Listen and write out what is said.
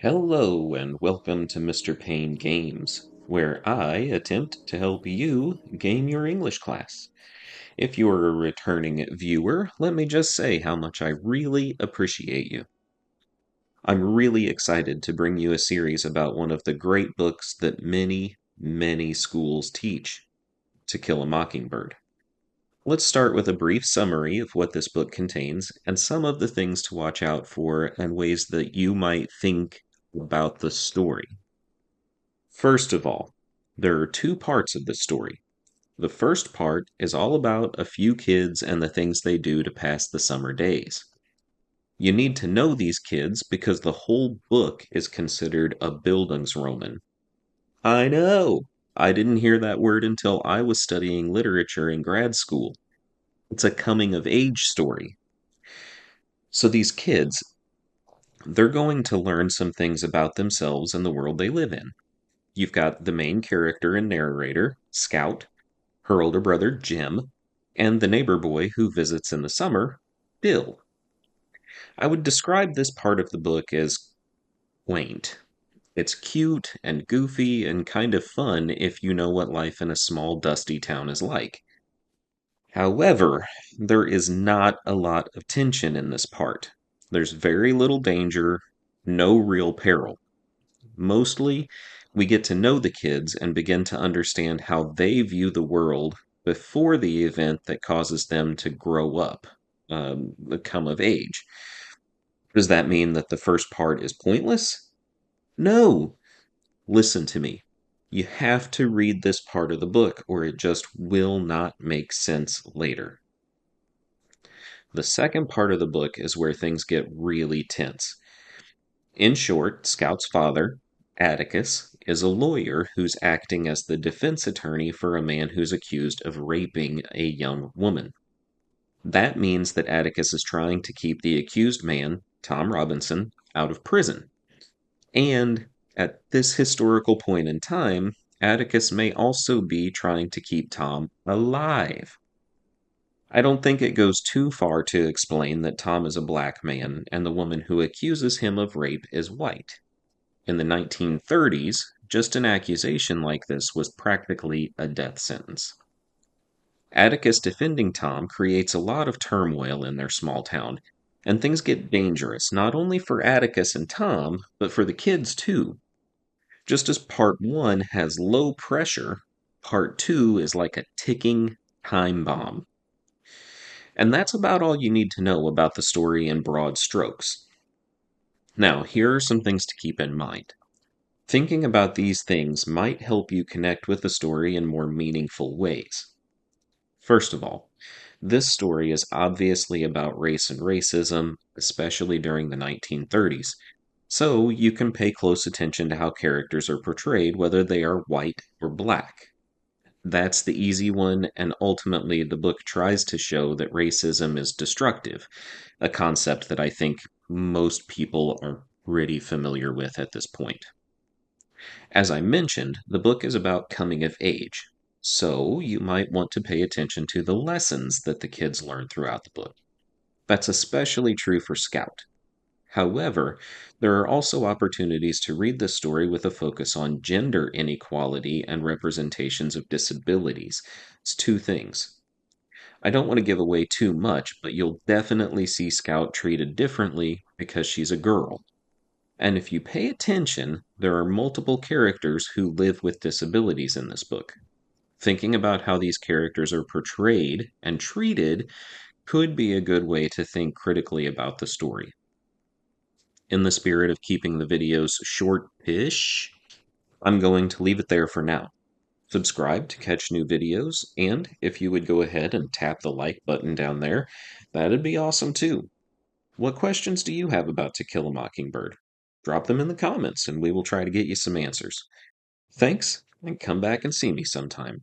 Hello and welcome to Mr. Payne Games, where I attempt to help you game your English class. If you're a returning viewer, let me just say how much I really appreciate you. I'm really excited to bring you a series about one of the great books that many schools teach, To Kill a Mockingbird. Let's start with a brief summary of what this book contains and some of the things to watch out for and ways that you might think about the story. First of all, there are two parts of the story. The first part is all about a few kids and the things they do to pass the summer days. You need to know these kids because the whole book is considered a Bildungsroman. I know! I didn't hear that word until I was studying literature in grad school. It's a coming of age story. So these kids, they're going to learn some things about themselves and the world they live in. You've got the main character and narrator, Scout, her older brother, Jim, and the neighbor boy who visits in the summer, Bill. I would describe this part of the book as quaint. It's cute and goofy and kind of fun if you know what life in a small, dusty town is like. However, there is not a lot of tension in this part. There's very little danger, no real peril. Mostly, we get to know the kids and begin to understand how they view the world before the event that causes them to grow up, come of age. Does that mean that the first part is pointless? No. Listen to me. You have to read this part of the book, or it just will not make sense later. The second part of the book is where things get really tense. In short, Scout's father, Atticus, is a lawyer who's acting as the defense attorney for a man who's accused of raping a young woman. That means that Atticus is trying to keep the accused man, Tom Robinson, out of prison. And at this historical point in time, Atticus may also be trying to keep Tom alive. I don't think it goes too far to explain that Tom is a black man and the woman who accuses him of rape is white. In the 1930s, just an accusation like this was practically a death sentence. Atticus defending Tom creates a lot of turmoil in their small town, and things get dangerous not only for Atticus and Tom, but for the kids too. Just as part one has low pressure, part two is like a ticking time bomb. And that's about all you need to know about the story in broad strokes. Now, here are some things to keep in mind. Thinking about these things might help you connect with the story in more meaningful ways. First of all, this story is obviously about race and racism, especially during the 1930s, so you can pay close attention to how characters are portrayed, whether they are white or black. That's the easy one, and ultimately, the book tries to show that racism is destructive, a concept that I think most people are pretty familiar with at this point. As I mentioned, the book is about coming of age, so you might want to pay attention to the lessons that the kids learn throughout the book. That's especially true for Scout. However, there are also opportunities to read this story with a focus on gender inequality and representations of disabilities. It's two things. I don't want to give away too much, but you'll definitely see Scout treated differently because she's a girl. And if you pay attention, there are multiple characters who live with disabilities in this book. Thinking about how these characters are portrayed and treated could be a good way to think critically about the story. In the spirit of keeping the videos short-ish, I'm going to leave it there for now. Subscribe to catch new videos, and if you would go ahead and tap the like button down there, that'd be awesome too. What questions do you have about To Kill a Mockingbird? Drop them in the comments and we will try to get you some answers. Thanks, and come back and see me sometime.